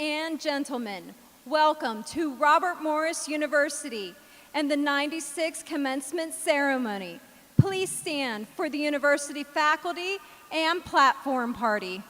and gentlemen, welcome to Robert Morris University and the 96th commencement ceremony. Please stand for the university faculty and platform party.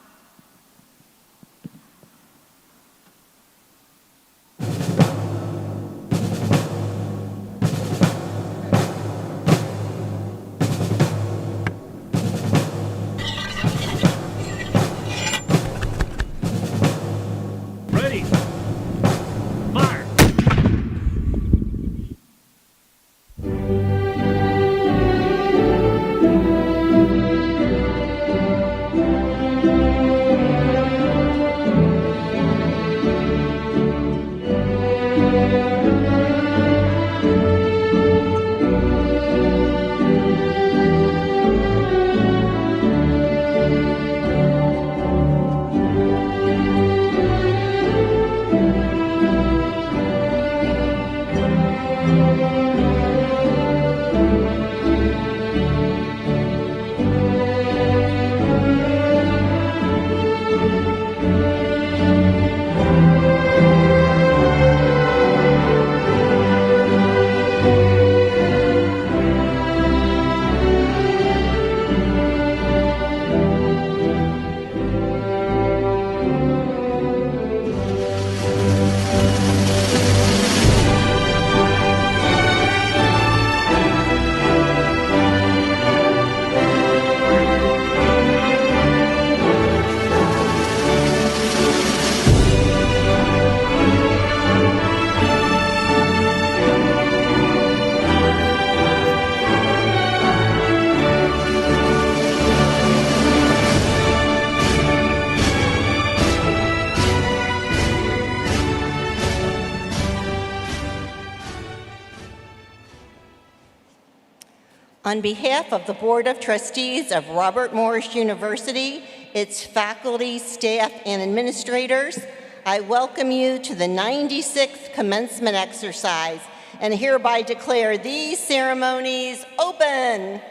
On behalf of the Board of Trustees of Robert Morris University, its faculty, staff, and administrators, I welcome you to the 96th commencement exercise and hereby declare these ceremonies open.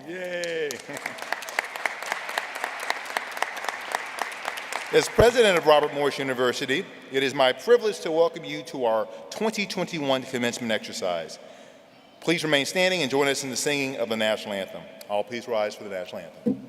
Yay. As president of Robert Morris University, it is my privilege to welcome you to our 2021 commencement exercise. Please remain standing and join us in the singing of the national anthem. All please rise for the national anthem.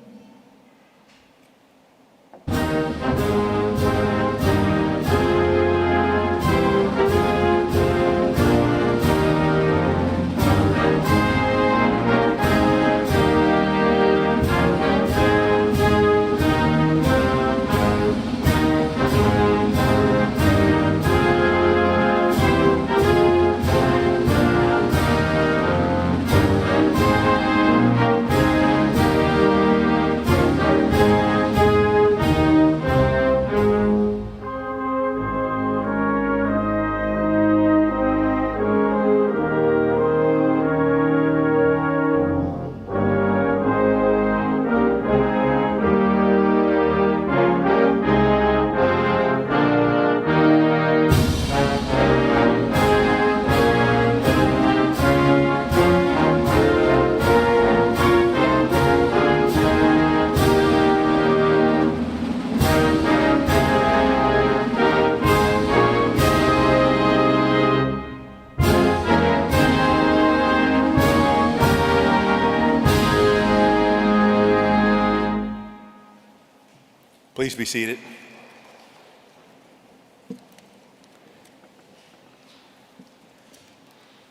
Please be seated.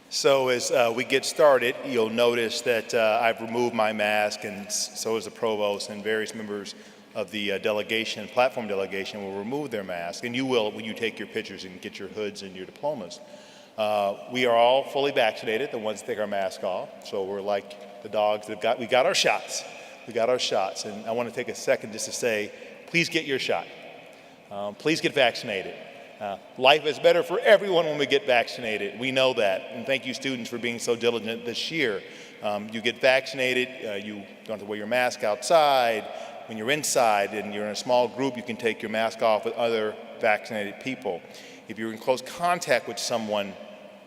So as we get started, you'll notice that I've removed my mask, and so has the provost, and various members of the delegation, platform delegation, will remove their mask, and you will when you take your pictures and get your hoods and your diplomas. We are all fully vaccinated, the ones that take our mask off, so we're like the dogs that we got our shots. We got our shots, and I want to take a second just to say, please get your shot. Please get vaccinated. Life is better for everyone when we get vaccinated. We know that. And thank you, students, for being so diligent this year. You get vaccinated, you don't have to wear your mask outside. When you're inside and you're in a small group, you can take your mask off with other vaccinated people. If you're in close contact with someone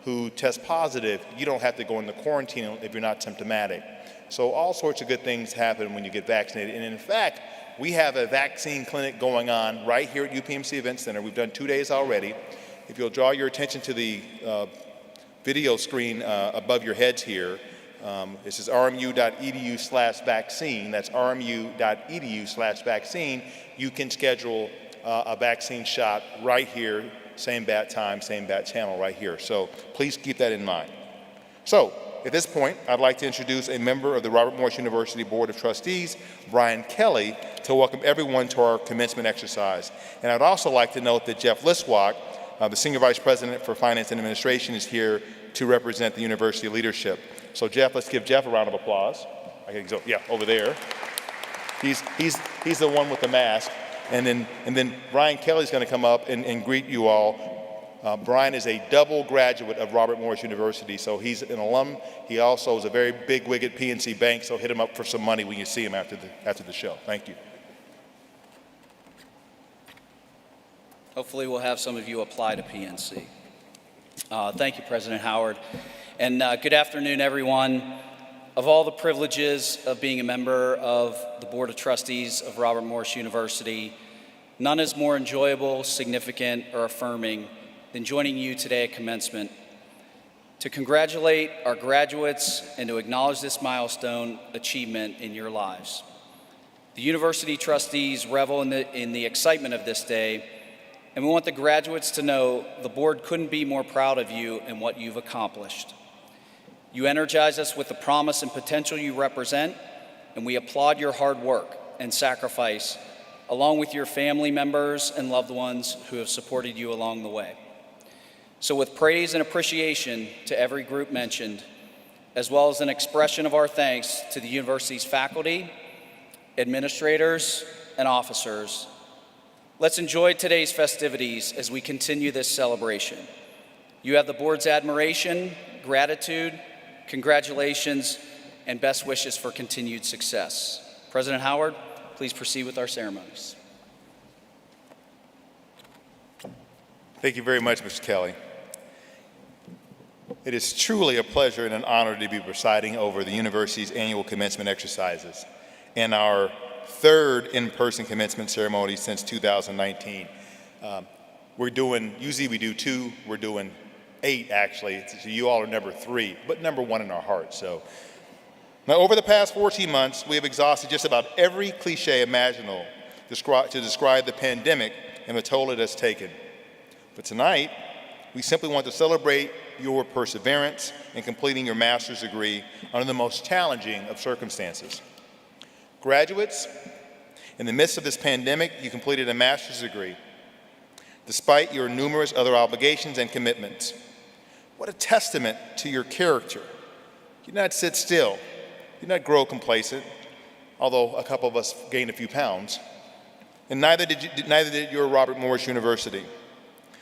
who tests positive, you don't have to go into quarantine if you're not symptomatic. So all sorts of good things happen when you get vaccinated. And in fact, we have a vaccine clinic going on right here at UPMC Event Center. We've done 2 days already. If you'll draw your attention to the video screen above your heads here, this is rmu.edu/vaccine. That's rmu.edu/vaccine. You can schedule a vaccine shot right here, same bat time, same bat channel right here. So please keep that in mind. So at this point, I'd like to introduce a member of the Robert Morris University Board of Trustees, Brian Kelly, to welcome everyone to our commencement exercise. And I'd also like to note that Jeff Liswak, the Senior Vice President for Finance and Administration, is here to represent the university leadership. So Jeff, let's give Jeff a round of applause. I can go, yeah, over there. He's the one with the mask. And then Brian Kelly's going to come up and greet you all. Brian is a double graduate of Robert Morris University, so he's an alum. He also is a very big wig at PNC Bank, so hit him up for some money when you see him after the show. Thank you. Hopefully we'll have some of you apply to PNC. Thank you, President Howard. And good afternoon, everyone. Of all the privileges of being a member of the Board of Trustees of Robert Morris University, none is more enjoyable, significant, or affirming than joining you today at commencement to congratulate our graduates and to acknowledge this milestone achievement in your lives. The university trustees revel in the excitement of this day, and we want the graduates to know the board couldn't be more proud of you and what you've accomplished. You energize us with the promise and potential you represent, and we applaud your hard work and sacrifice, along with your family members and loved ones who have supported you along the way. So with praise and appreciation to every group mentioned, as well as an expression of our thanks to the university's faculty, administrators, and officers, let's enjoy today's festivities as we continue this celebration. You have the board's admiration, gratitude, congratulations, and best wishes for continued success. President Howard, please proceed with our ceremonies. Thank you very much, Mr. Kelly. It is truly a pleasure and an honor to be presiding over the university's annual commencement exercises and our third in-person commencement ceremony since 2019. Usually we do 2, we're doing 8 actually, so you all are number 3, but number 1 in our hearts. So now over the past 14 months, we have exhausted just about every cliche imaginable to describe the pandemic and the toll it has taken. But tonight, we simply want to celebrate your perseverance in completing your master's degree under the most challenging of circumstances. Graduates, in the midst of this pandemic, you completed a master's degree, despite your numerous other obligations and commitments. What a testament to your character. You did not sit still. You did not grow complacent, although a couple of us gained a few pounds. And neither did your Robert Morris University.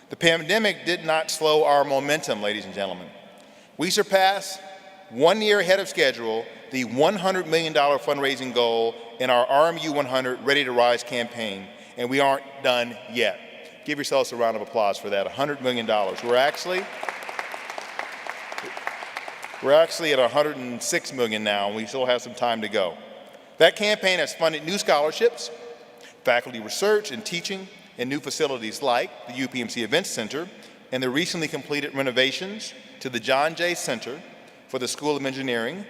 The pandemic did not slow our momentum, ladies and gentlemen. We surpassed, 1 year ahead of schedule, the $100 million fundraising goal in our RMU 100 Ready to Rise campaign, and we aren't done yet. Give yourselves a round of applause for that, $100 million. We're actually at $106 million now, and we still have some time to go. That campaign has funded new scholarships, faculty research and teaching, and new facilities like the UPMC Events Center and the recently completed renovations to the John Jay Center for the School of Engineering,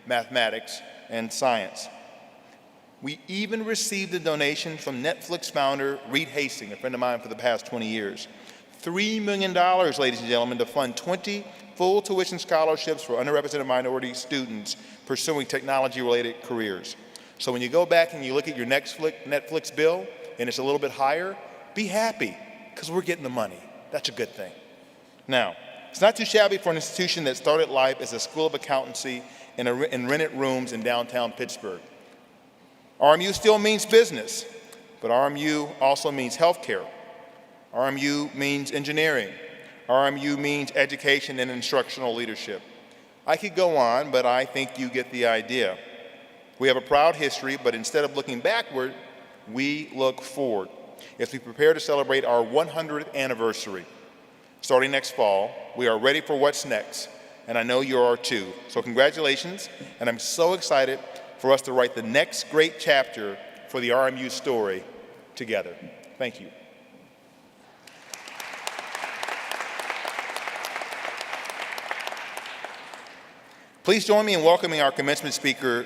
Mathematics, and Science. We even received a donation from Netflix founder Reed Hastings, a friend of mine for the past 20 years. $3 million, ladies and gentlemen, to fund 20 full tuition scholarships for underrepresented minority students pursuing technology-related careers. So when you go back and you look at your Netflix bill and it's a little bit higher, be happy, because we're getting the money. That's a good thing. Now, it's not too shabby for an institution that started life as a school of accountancy in rented rooms in downtown Pittsburgh. RMU still means business, but RMU also means healthcare. RMU means engineering. RMU means education and instructional leadership. I could go on, but I think you get the idea. We have a proud history, but instead of looking backward, we look forward as we prepare to celebrate our 100th anniversary. Starting next fall, we are ready for what's next, and I know you are too. So congratulations, and I'm so excited for us to write the next great chapter for the RMU story together. Thank you. Please join me in welcoming our commencement speaker,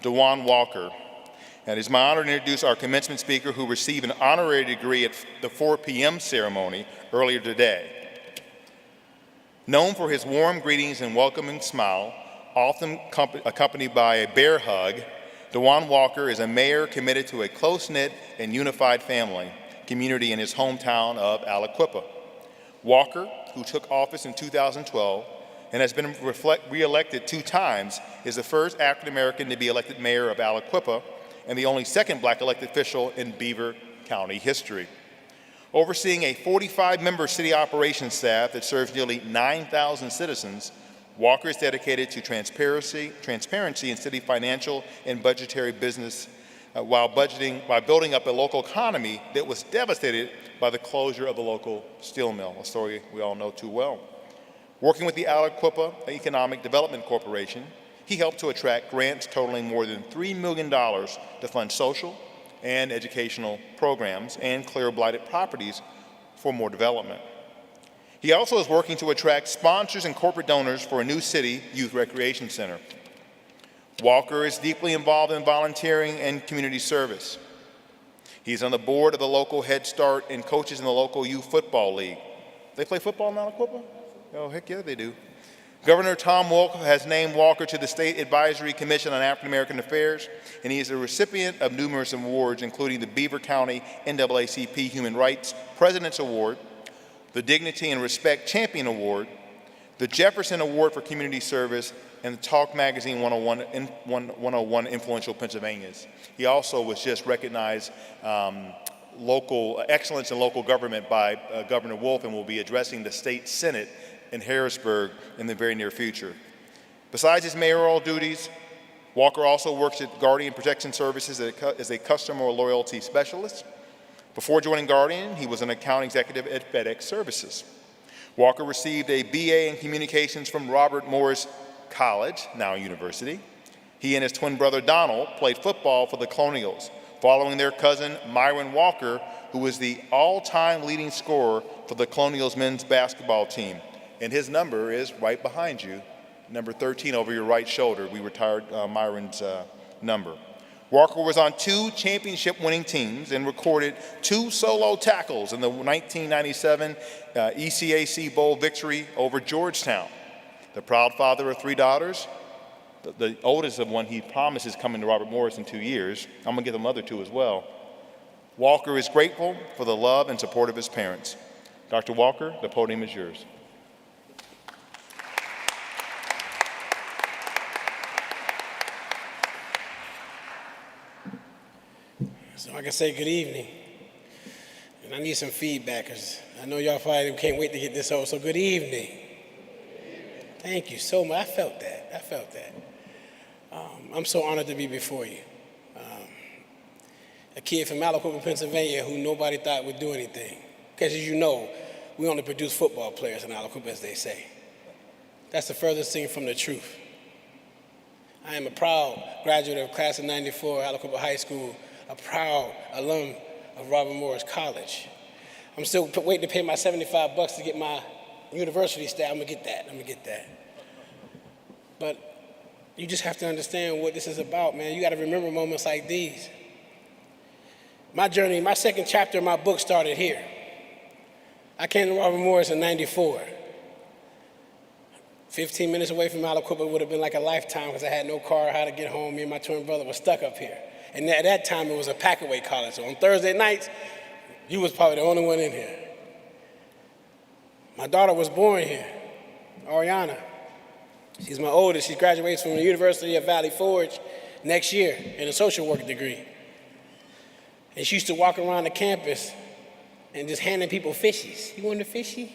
DeJuan Walker. And it's my honor to introduce our commencement speaker who received an honorary degree at the 4 p.m. ceremony earlier today. Known for his warm greetings and welcoming smile, often accompanied by a bear hug, DeJuan Walker is a mayor committed to a close-knit and unified family community in his hometown of Aliquippa. Walker, who took office in 2012 and has been re-elected 2 times, is the first African-American to be elected mayor of Aliquippa and the only second black elected official in Beaver County history. Overseeing a 45-member city operations staff that serves nearly 9,000 citizens, Walker is dedicated to transparency in city financial and budgetary business while building up a local economy that was devastated by the closure of the local steel mill, a story we all know too well. Working with the Aliquippa Economic Development Corporation, he helped to attract grants totaling more than $3 million to fund social and educational programs and clear blighted properties for more development. He also is working to attract sponsors and corporate donors for a new city youth recreation center. Walker is deeply involved in volunteering and community service. He's on the board of the local Head Start and coaches in the local youth football league. They play football in Aliquippa? Oh, heck yeah, they do. Governor Tom Wolf has named Walker to the State Advisory Commission on African American Affairs, and he is a recipient of numerous awards, including the Beaver County NAACP Human Rights President's Award, the Dignity and Respect Champion Award, the Jefferson Award for Community Service, and the Talk Magazine 101 Influential Pennsylvanians. He also was just recognized local excellence in local government by Governor Wolf and will be addressing the state Senate in Harrisburg in the very near future. Besides his mayoral duties, Walker also works at Guardian Protection Services as a customer loyalty specialist. Before joining Guardian, he was an account executive at FedEx Services. Walker received a BA in Communications from Robert Morris College, now university. He and his twin brother Donald played football for the Colonials, following their cousin Myron Walker, who was the all-time leading scorer for the Colonials men's basketball team. And his number is right behind you, number 13 over your right shoulder. We retired Myron's number. Walker was on 2 championship-winning teams and recorded 2 solo tackles in the 1997 ECAC Bowl victory over Georgetown. The proud father of 3 daughters, the oldest of one he promises coming to Robert Morris in 2 years. I'm gonna get the other 2 as well. Walker is grateful for the love and support of his parents. Dr. Walker, the podium is yours. So I can say good evening, and I need some feedback because I know y'all probably can't wait to get this over, so good evening. Thank you so much. I felt that. I'm so honored to be before you. A kid from Aliquippa, Pennsylvania who nobody thought would do anything. Because as you know, we only produce football players in Aliquippa, as they say. That's the furthest thing from the truth. I am a proud graduate of class of '94, Aliquippa High School, a proud alum of Robert Morris College. I'm still waiting to pay my $75 to get my university staff. I'm gonna get that. But you just have to understand what this is about, man. You gotta remember moments like these. My journey, my second chapter of my book started here. I came to Robert Morris in '94. 15 minutes away from Aliquippa would have been like a lifetime because I had no car, how to get home. Me and my twin brother were stuck up here. And at that time, it was a pack-away college. So on Thursday nights, you was probably the only one in here. My daughter was born here, Ariana. She's my oldest. She graduates from the University of Valley Forge next year in a social work degree. And she used to walk around the campus and just handing people fishies. You want a fishy?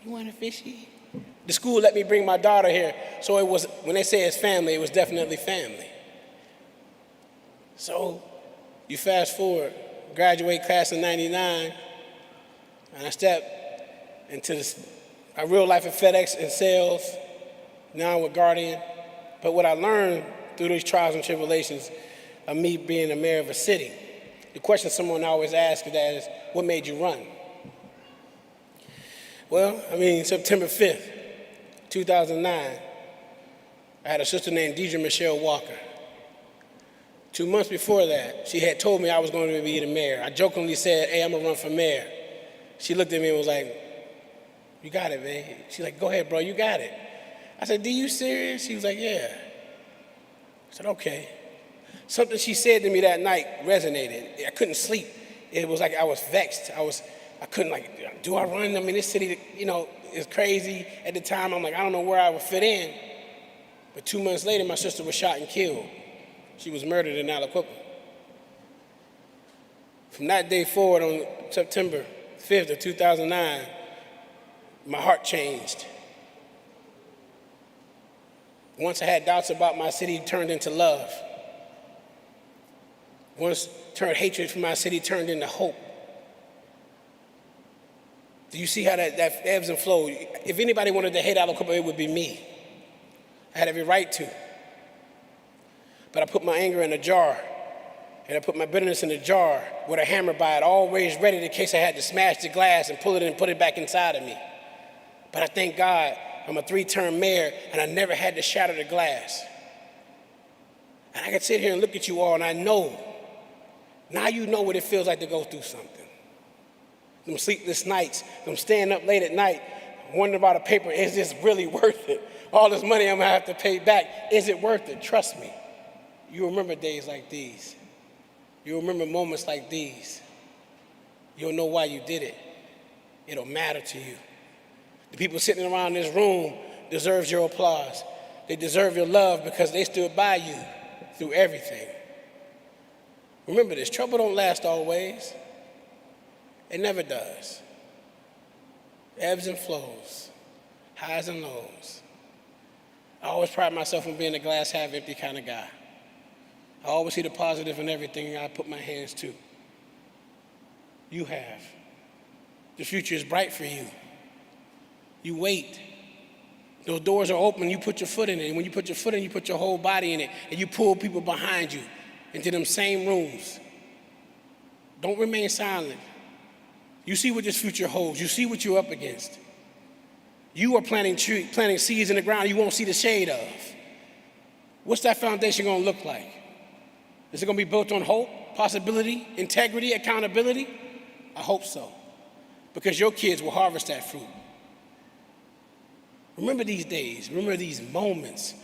You want a fishy? The school let me bring my daughter here, so it was, when they say it's family, it was definitely family. So you fast forward, graduate class of '99, and I step into my real life at FedEx in sales, now I'm with Guardian. But what I learned through these trials and tribulations of me being the mayor of a city. The question someone always asks is, what made you run? Well, September 5th, 2009, I had a sister named Deidre Michelle Walker. 2 months before that, she had told me I was going to be the mayor. I jokingly said, hey, I'm going to run for mayor. She looked at me and was like, you got it, man. She's like, go ahead, bro, you got it. I said, D, you serious? She was like, yeah. I said, okay. Something she said to me that night resonated. I couldn't sleep. It was like I was vexed. I couldn't, do I run? This city, is crazy. At the time, I'm like, I don't know where I would fit in. But 2 months later, my sister was shot and killed. She was murdered in Aliquippa. From that day forward, on September 5th of 2009, my heart changed. Once I had doubts about my city, turned into love. Once hatred for my city turned into hope. Do you see how that ebbs and flows? If anybody wanted to hate Aliquippa, it would be me. I had every right to. But I put my anger in a jar, and I put my bitterness in a jar with a hammer by it, always ready in case I had to smash the glass and pull it and put it back inside of me. But I thank God I'm a 3-term mayor, and I never had to shatter the glass. And I can sit here and look at you all, and I know, now you know what it feels like to go through something. Them sleepless nights, them staying up late at night, wondering about a paper, is this really worth it? All this money I'm gonna have to pay back, is it worth it? Trust me, you remember days like these. You'll remember moments like these. You'll know why you did it. It'll matter to you. The people sitting around this room deserve your applause. They deserve your love because they stood by you through everything. Remember this, trouble don't last always. It never does. Ebbs and flows, highs and lows. I always pride myself on being a glass half empty kind of guy. I always see the positive in everything I put my hands to. You have. The future is bright for you. You wait. Those doors are open, you put your foot in it. And when you put your foot in it, you put your whole body in it. And you pull people behind you into them same rooms. Don't remain silent. You see what this future holds. You see what you're up against. You are planting seeds in the ground you won't see the shade of. What's that foundation going to look like? Is it going to be built on hope, possibility, integrity, accountability? I hope so. Because your kids will harvest that fruit. Remember these days. Remember these moments.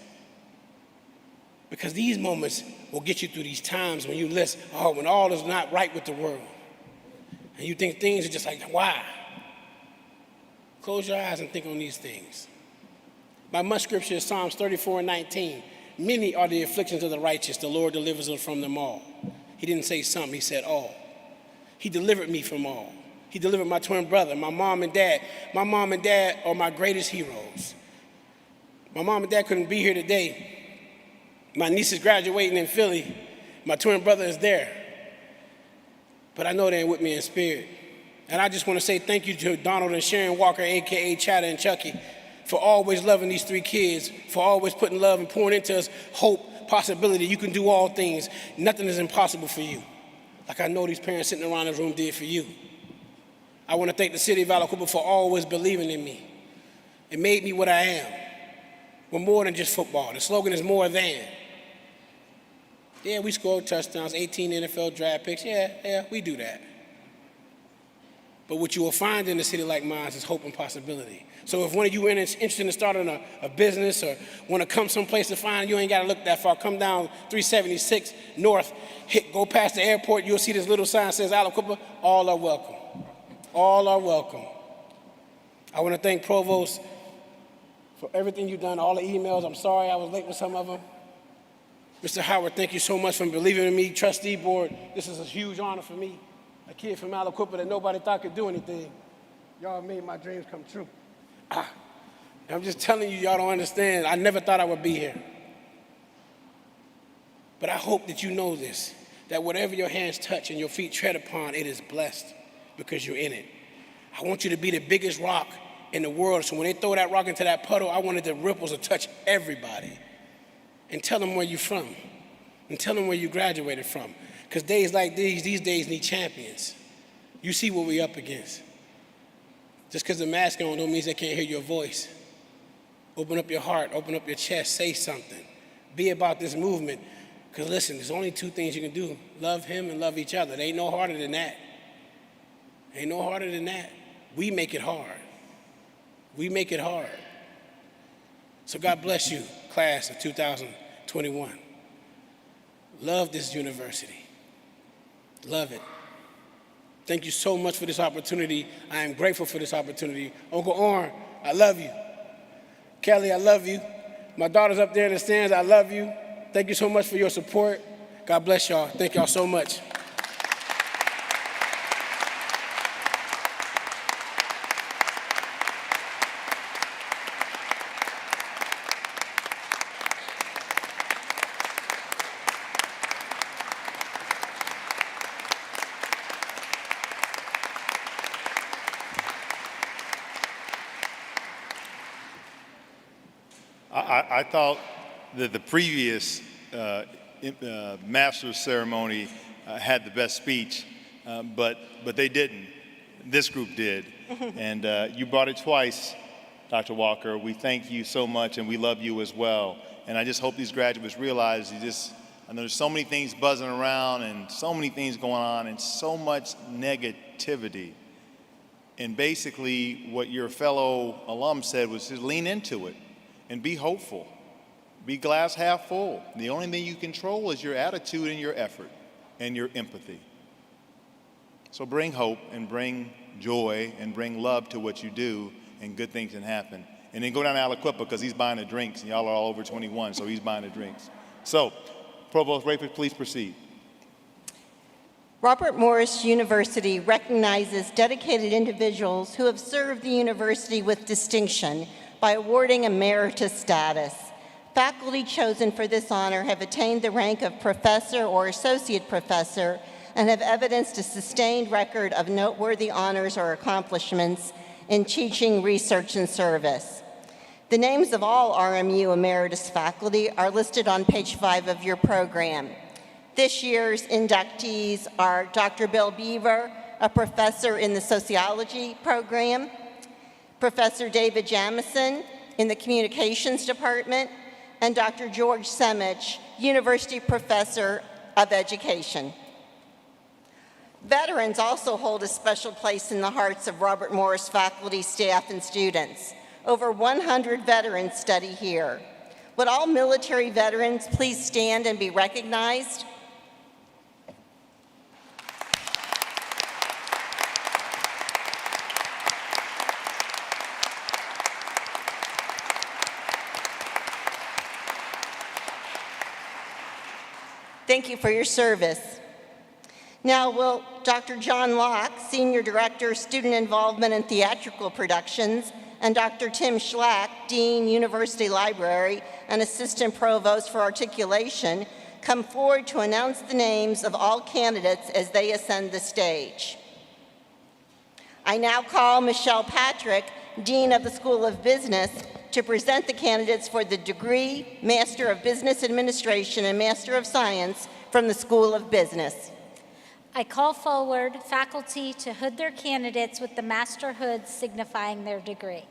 Because these moments will get you through these times when you list, when all is not right with the world. And you think things are just like, why? Close your eyes and think on these things. My must scripture is Psalms 34:19. Many are the afflictions of the righteous. The Lord delivers them from them all. He didn't say some, he said all. He delivered me from all. He delivered my twin brother, my mom and dad. My mom and dad are my greatest heroes. My mom and dad couldn't be here today. My niece is graduating in Philly. My twin brother is there. But I know they ain't with me in spirit. And I just want to say thank you to Donald and Sharon Walker, AKA Chatter and Chucky, for always loving these 3 kids, for always putting love and pouring into us hope, possibility. You can do all things. Nothing is impossible for you. Like I know these parents sitting around this room did for you. I want to thank the city of Aliquippa for always believing in me. It made me what I am. We're more than just football. The slogan is more than. Yeah, we scored touchdowns, 18 NFL draft picks. Yeah, we do that. But what you will find in a city like mine is hope and possibility. So if one of you are interested in starting a business or want to come someplace to find, you ain't got to look that far. Come down 376 North, go past the airport, you'll see this little sign that says Aliquippa, all are welcome. All are welcome. I want to thank Provost for everything you've done, all the emails. I'm sorry I was late with some of them. Mr. Howard, thank you so much for believing in me. Trustee board, this is a huge honor for me. A kid from Aliquippa that nobody thought could do anything. Y'all made my dreams come true. I'm just telling you, y'all don't understand. I never thought I would be here. But I hope that you know this, that whatever your hands touch and your feet tread upon, it is blessed because you're in it. I want you to be the biggest rock in the world. So when they throw that rock into that puddle, I wanted the ripples to touch everybody. And tell them where you're from. and tell them where you graduated from. Because days like these days need champions. You see what we're up against. Just because the mask on don't mean they can't hear your voice. Open up your heart, open up your chest, say something. Be about this movement. Because listen, there's only two things you can do. Love him and love each other. It ain't no harder than that. Ain't no harder than that. We make it hard. We make it hard. So God bless you, class of 2021. Love this university. Love it. Thank you so much for this opportunity. I am grateful for this opportunity. Uncle Orrin, I love you. Kelly, I love you. My daughter's up there in the stands, I love you. Thank you so much for your support. God bless y'all. Thank y'all so much. I thought that the previous master's ceremony had the best speech, but they didn't. This group did. And you brought it twice, Dr. Walker. We thank you so much, and we love you as well. And I just hope these graduates realize I know there's so many things buzzing around and so many things going on and so much negativity. And basically what your fellow alum said was just lean into it and be hopeful. Be glass half full. The only thing you control is your attitude and your effort and your empathy. So bring hope and bring joy and bring love to what you do, and good things can happen. And then go down to Aliquippa because he's buying the drinks, and y'all are all over 21, so he's buying the drinks. So, Provost Rayford, please proceed. Robert Morris University recognizes dedicated individuals who have served the university with distinction by awarding emeritus status. Faculty chosen for this honor have attained the rank of professor or associate professor and have evidenced a sustained record of noteworthy honors or accomplishments in teaching, research, and service. The names of all RMU emeritus faculty are listed on page 5 of your program. This year's inductees are Dr. Bill Beaver, a professor in the sociology program, Professor David Jamison in the communications department, and Dr. George Semich, University Professor of Education. Veterans also hold a special place in the hearts of Robert Morris faculty, staff, and students. Over 100 veterans study here. Would all military veterans please stand and be recognized? Thank you for your service. Now will Dr. John Locke, Senior Director, Student Involvement and Theatrical Productions, and Dr. Tim Schlack, Dean, University Library, and Assistant Provost for Articulation, come forward to announce the names of all candidates as they ascend the stage. I now call Michelle Patrick, Dean of the School of Business, to present the candidates for the degree, Master of Business Administration, and Master of Science from the School of Business. I call forward faculty to hood their candidates with the master hoods signifying their degree.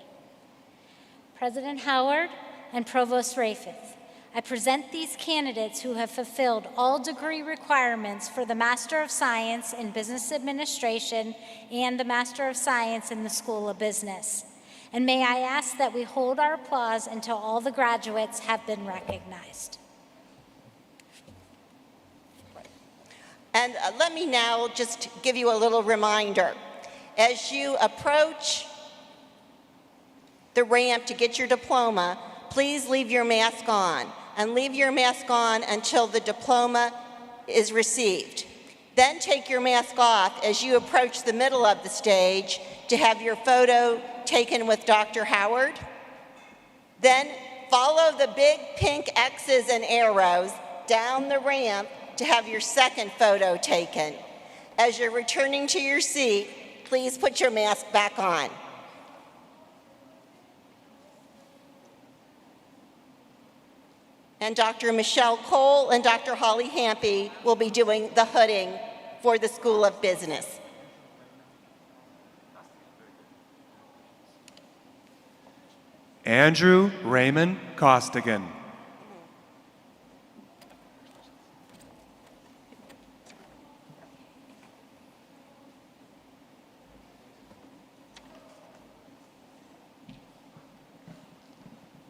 President Howard and Provost Rayford, I present these candidates who have fulfilled all degree requirements for the Master of Science in Business Administration and the Master of Science in the School of Business. And may I ask that we hold our applause until all the graduates have been recognized. And let me now just give you a little reminder. As you approach the ramp to get your diploma, please leave your mask on, and leave your mask on until the diploma is received. Then take your mask off as you approach the middle of the stage to have your photo taken with Dr. Howard. Then follow the big pink X's and arrows down the ramp to have your second photo taken. As you're returning to your seat, please put your mask back on. And Dr. Michelle Cole and Dr. Holly Hampy will be doing the hooding for the School of Business. Andrew Raymond Costigan.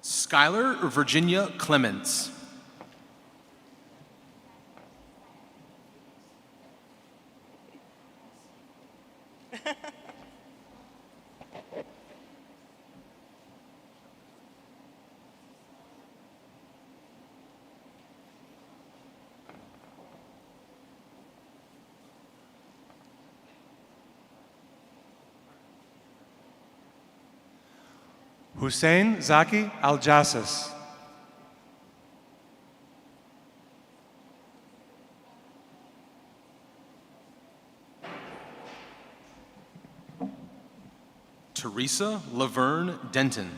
Skylar Virginia Clements. Hussein Zaki Al-Jassas. Teresa Laverne Denton.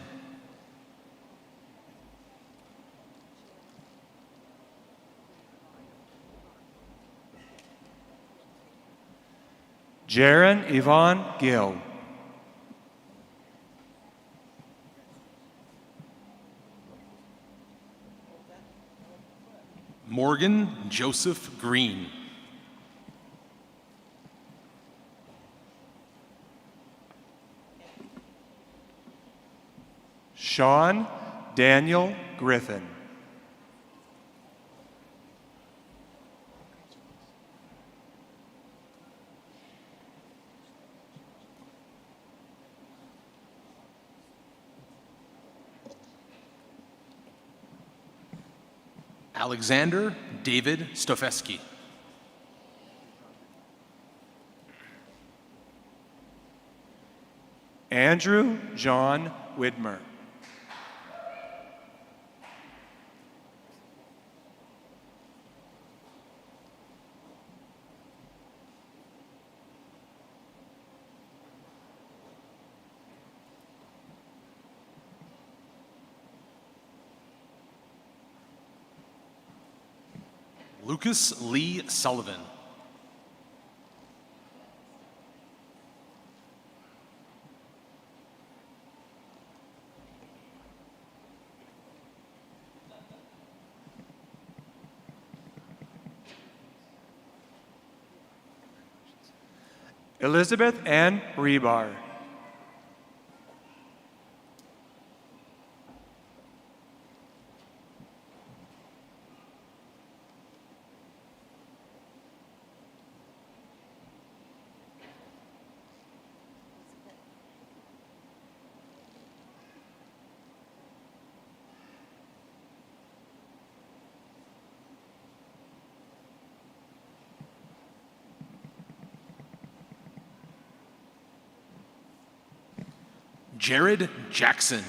Jaron Yvonne Gill. Morgan Joseph Green. Sean Daniel Griffin. Alexander David Stofeski. Andrew John Widmer. Lucas Lee Sullivan. Elizabeth Ann Rebar. Jared Jackson.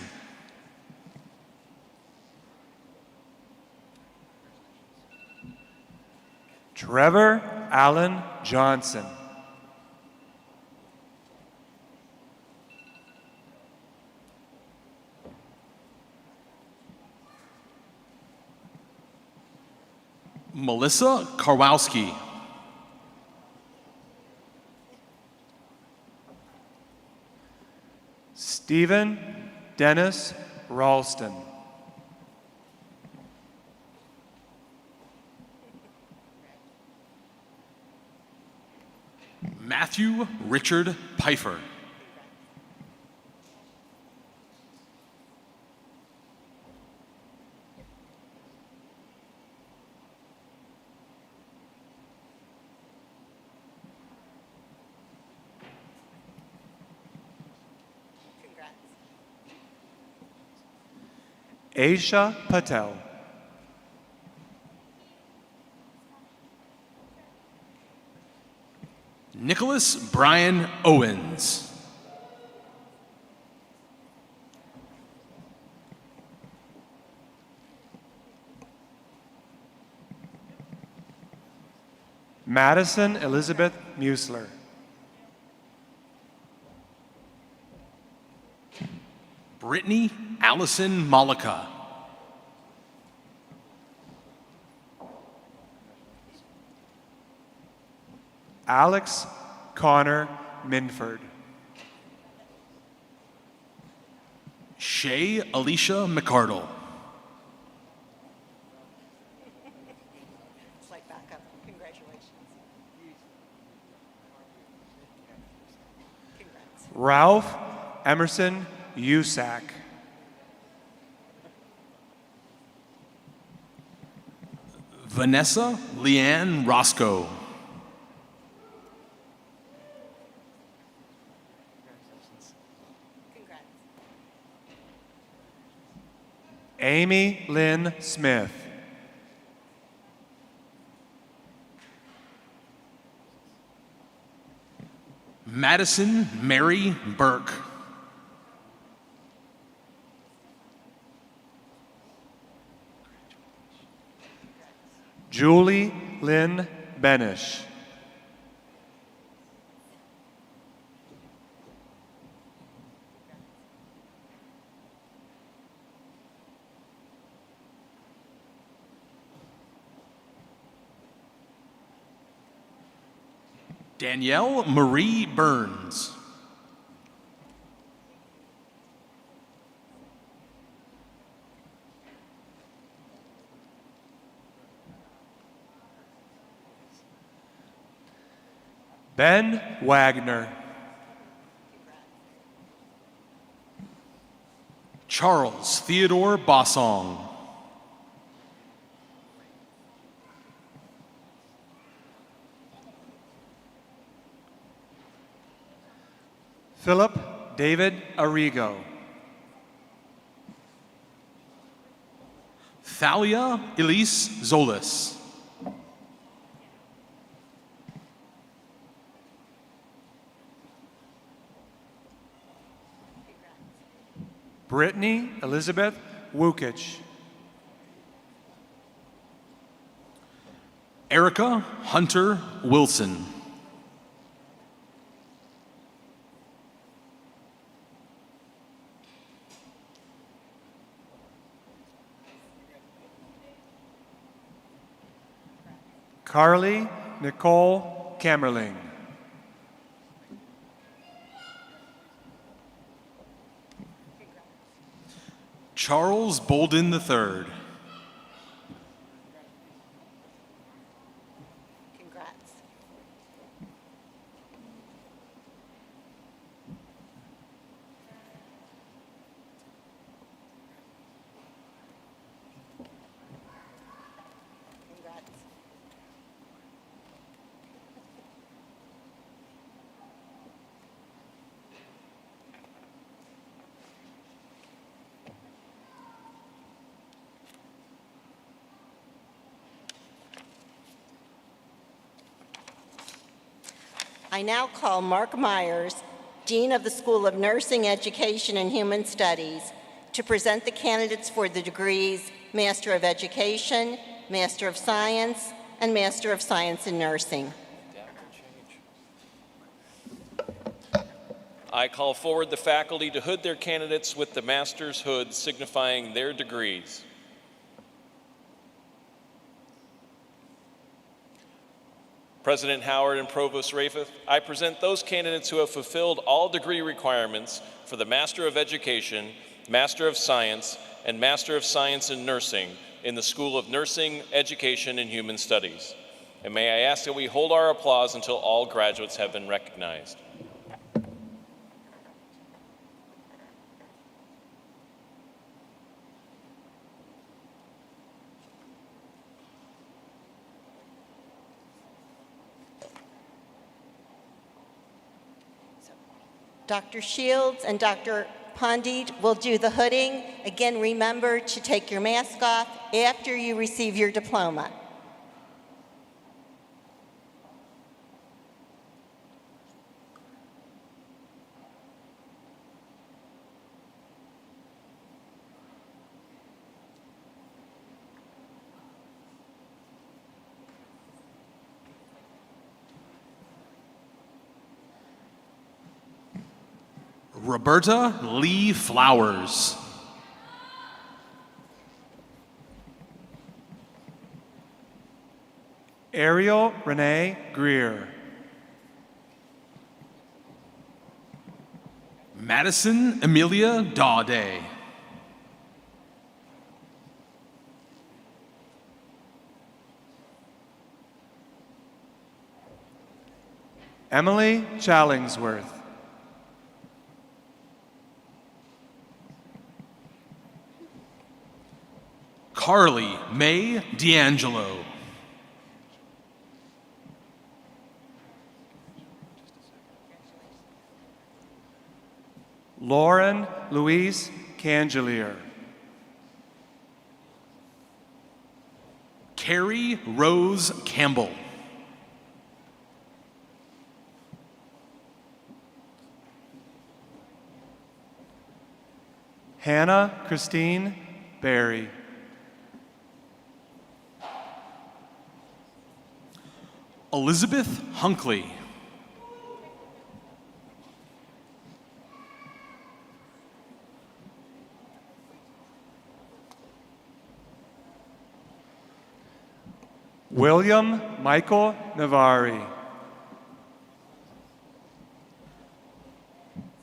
Trevor Allen Johnson. Melissa Karwowski. Stephen Dennis Ralston. Matthew Richard Pfeiffer. Aisha Patel. Nicholas Brian Owens. Madison Elizabeth Musler. Brittany Allison Malika. Alex Connor Minford. Shay Alicia McCardle. Slight backup. Congratulations. Congrats. Ralph Emerson Usack. Vanessa Leanne Roscoe. Congrats. Amy Lynn Smith. Madison Mary Burke. Julie Lynn Benish. Danielle Marie Burns. Ben Wagner. Charles Theodore Bossong. Philip David Arrigo. Thalia Elise Zolis. Brittany Elizabeth Wukich. Erica Hunter Wilson. Carly Nicole Kammerling. Charles Bolden III. Congrats. Congrats. I now call Mark Myers, Dean of the School of Nursing, Education, and Human Studies, to present the candidates for the degrees Master of Education, Master of Science, and Master of Science in Nursing. I call forward the faculty to hood their candidates with the master's hood signifying their degrees. President Howard and Provost Rafeth, I present those candidates who have fulfilled all degree requirements for the Master of Education, Master of Science, and Master of Science in Nursing in the School of Nursing, Education, and Human Studies. And may I ask that we hold our applause until all graduates have been recognized. Dr. Shields and Dr. Pandit will do the hooding. Again, remember to take your mask off after you receive your diploma. Roberta Lee Flowers. Ariel Renee Greer. Madison Amelia Dawday. Emily Challingsworth. Carly May D'Angelo. Lauren Louise Cangelier. Carrie Rose Campbell. Hannah Christine Berry. Elizabeth Hunkley. William Michael Navari.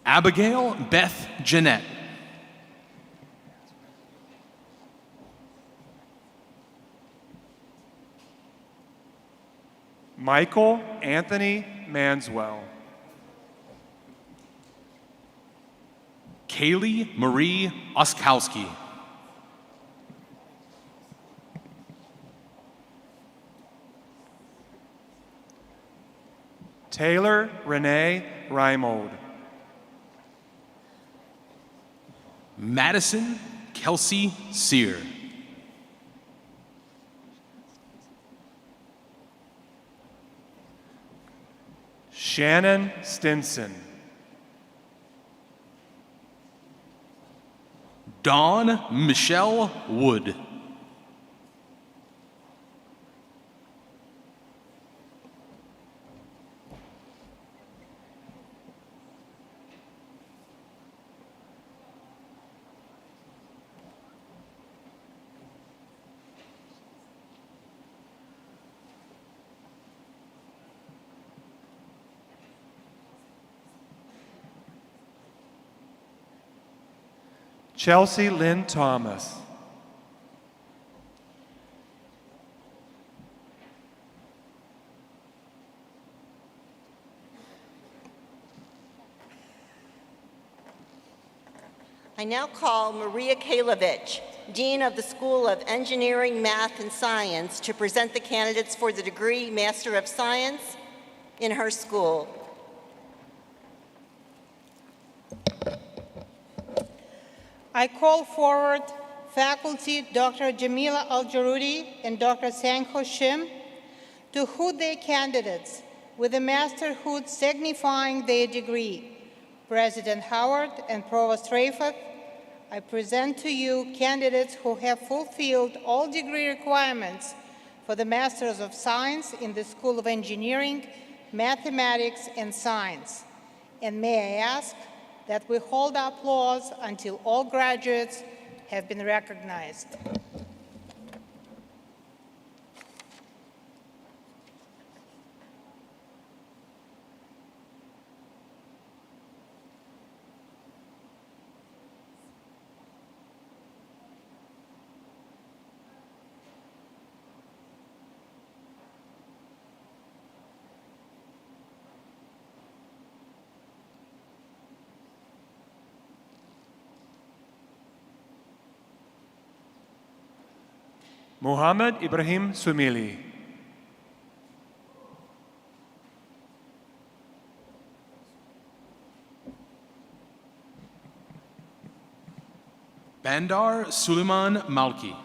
Abigail Beth Jeanette. Michael Anthony Manswell. Kaylee Marie Oskowski. Taylor Renee Reimold. Madison Kelsey Sear. Shannon Stinson. Dawn Michelle Wood. Chelsea Lynn Thomas. I now call Maria Kalovich, Dean of the School of Engineering, Math, and Science, to present the candidates for the degree Master of Science in her school. I call forward faculty Dr. Jamila Al-Jarudi and Dr. Sanko Shim to hood their candidates with a masterhood signifying their degree. President Howard and Provost Rayford, I present to you candidates who have fulfilled all degree requirements for the Masters of Science in the School of Engineering, Mathematics, and Science. And may I ask that we hold our applause until all graduates have been recognized. Muhammad Ibrahim Sumili. Bandar Suleiman Malki.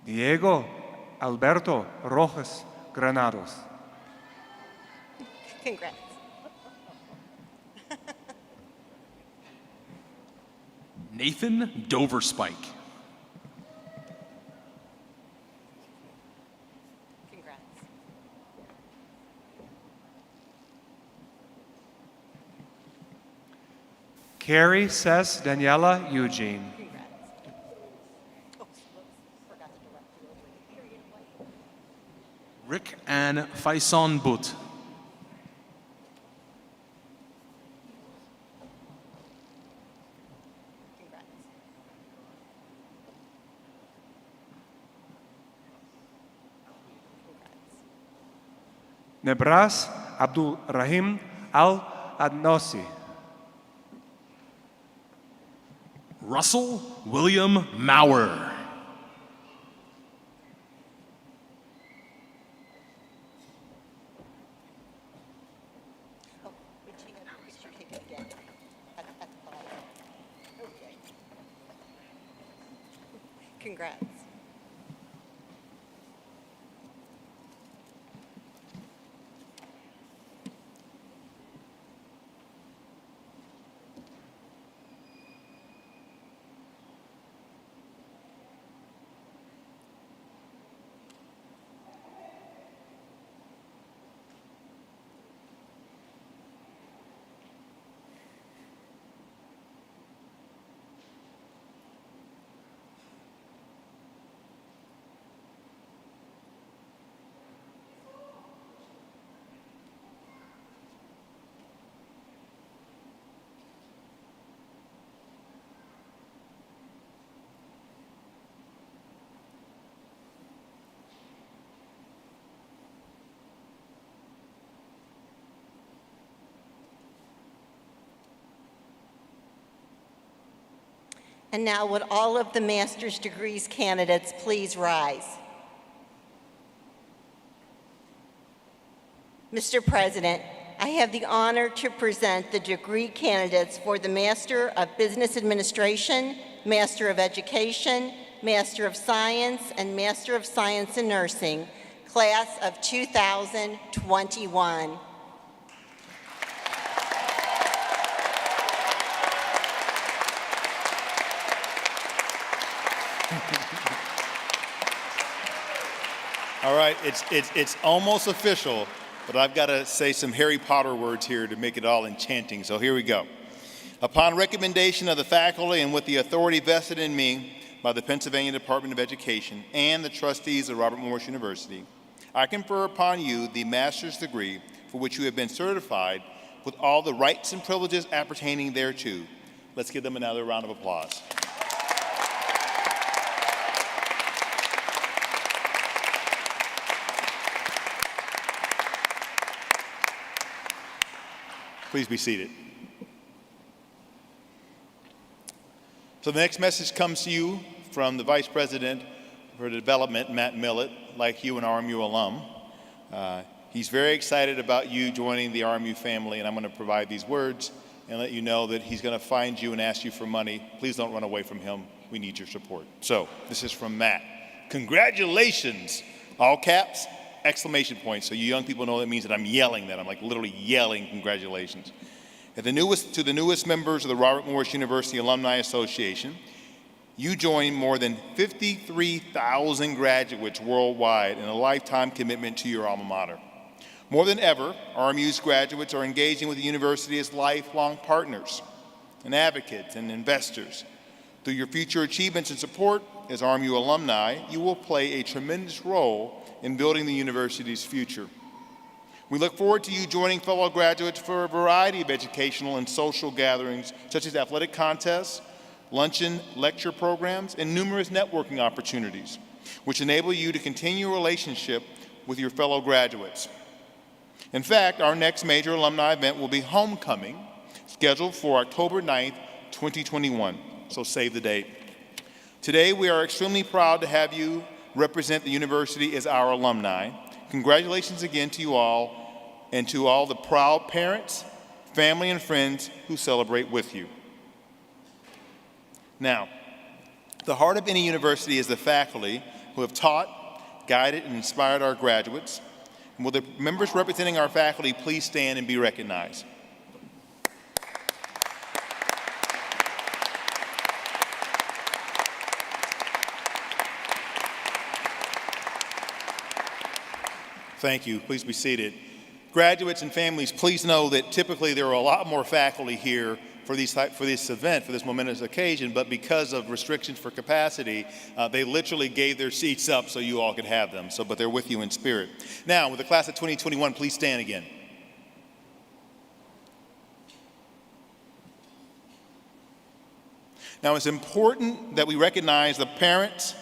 Diego Alberto Rojas Granados. Congrats. Nathan Doverspike. Congrats. Carrie Cess Daniela Eugene. Congrats. Oh, forgot to direct you over. Period white. and Faison But. Nebras Abdul Rahim Al Adnosi. Russell William Maurer. Congrats. And now would all of the master's degrees candidates please rise? Mr. President, I have the honor to present the degree candidates for the Master of Business Administration, Master of Education, Master of Science, and Master of Science in Nursing, class of 2021. All right, it's almost official, but I've got to say some Harry Potter words here to make it all enchanting, so here we go. Upon recommendation of the faculty and with the authority vested in me by the Pennsylvania Department of Education and the trustees of Robert Morris University, I confer upon you the master's degree for which you have been certified with all the rights and privileges appertaining thereto. Let's give them another round of applause. Please be seated. So the next message comes to you from the Vice President for Development, Matt Millett, like you, an RMU alum. He's very excited about you joining the RMU family, and I'm going to provide these words and let you know that he's going to find you and ask you for money. Please don't run away from him. We need your support. So this is from Matt. Congratulations, all caps. Exclamation point, so you young people know that means that I'm yelling that. I'm like literally yelling congratulations. To the newest members of the Robert Morris University Alumni Association, you join more than 53,000 graduates worldwide in a lifetime commitment to your alma mater. More than ever, RMU's graduates are engaging with the university as lifelong partners and advocates and investors. Through your future achievements and support as RMU alumni, you will play a tremendous role in building the university's future. We look forward to you joining fellow graduates for a variety of educational and social gatherings, such as athletic contests, luncheon lecture programs, and numerous networking opportunities, which enable you to continue a relationship with your fellow graduates. In fact, our next major alumni event will be Homecoming, scheduled for October 9th, 2021, so save the date. Today, we are extremely proud to have you represent the university as our alumni. Congratulations again to you all and to all the proud parents, family, and friends who celebrate with you. Now, the heart of any university is the faculty who have taught, guided, and inspired our graduates. And will the members representing our faculty please stand and be recognized? Thank you. Please be seated. Graduates and families, please know that typically there are a lot more faculty here for this event, for this momentous occasion, but because of restrictions for capacity, they literally gave their seats up so you all could have them. But they're with you in spirit. Now, with the class of 2021, please stand again. Now, it's important that we recognize the parents,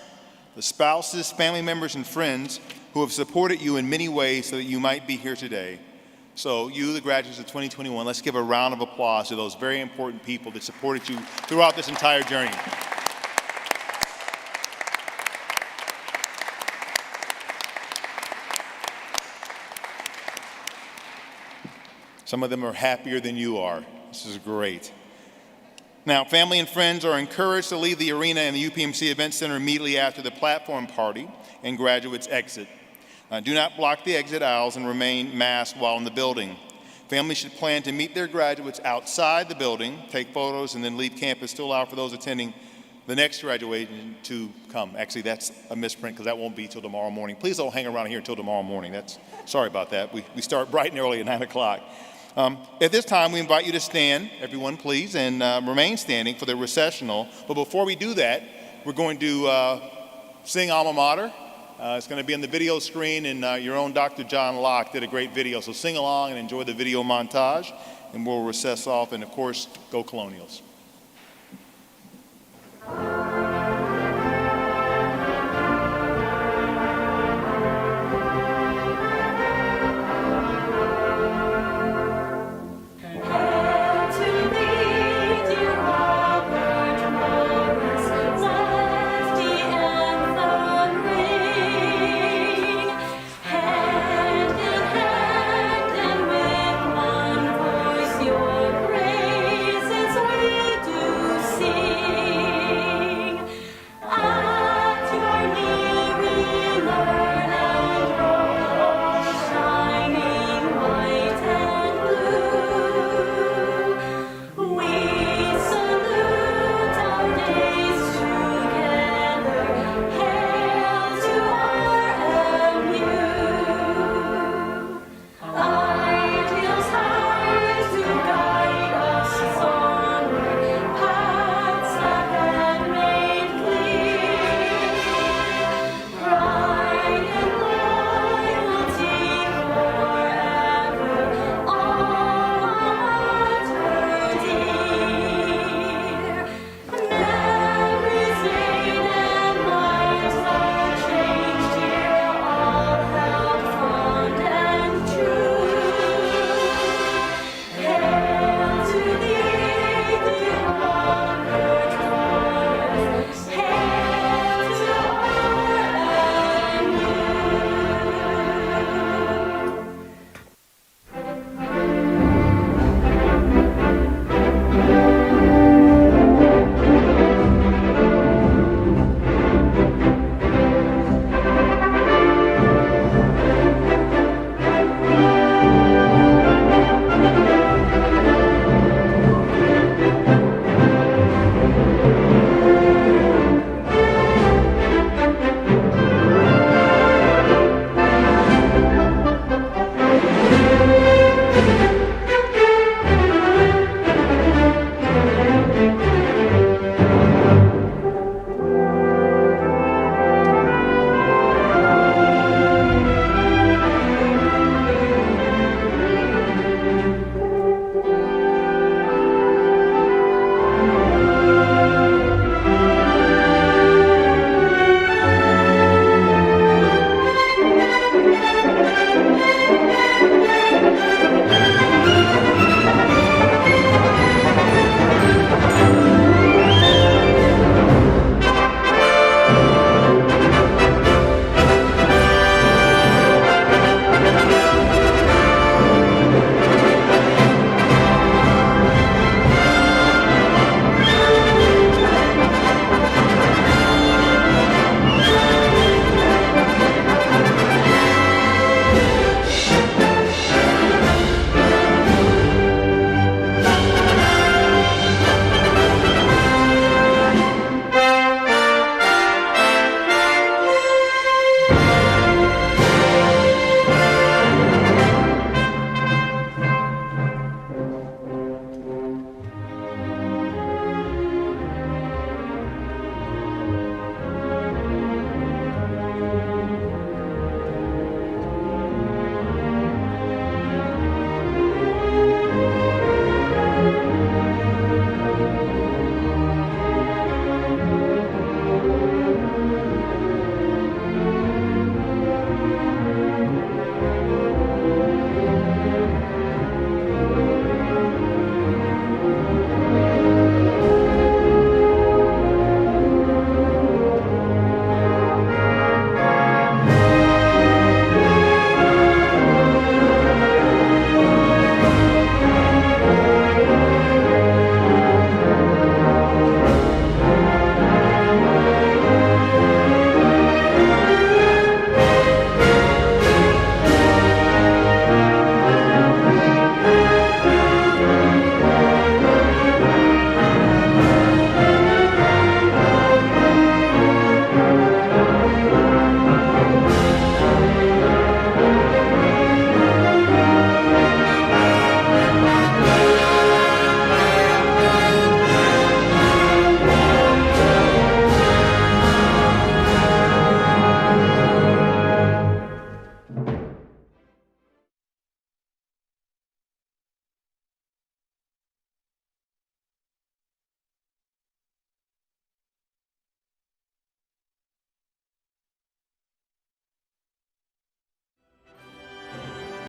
the spouses, family members, and friends who have supported you in many ways so that you might be here today. So you, the graduates of 2021, let's give a round of applause to those very important people that supported you throughout this entire journey. Some of them are happier than you are. This is great. Now, family and friends are encouraged to leave the arena and the UPMC Event Center immediately after the platform party and graduates exit. Do not block the exit aisles and remain masked while in the building. Families should plan to meet their graduates outside the building, take photos, and then leave campus to allow for those attending the next graduation to come. Actually, that's a misprint because that won't be till tomorrow morning. Please don't hang around here until tomorrow morning. Sorry about that. We start bright and early at 9 o'clock. At this time, we invite you to stand, everyone, please, and remain standing for the recessional. But before we do that, we're going to sing Alma Mater. It's going to be on the video screen, and your own Dr. John Locke did a great video. So sing along and enjoy the video montage, and we'll recess off, and of course, go Colonials.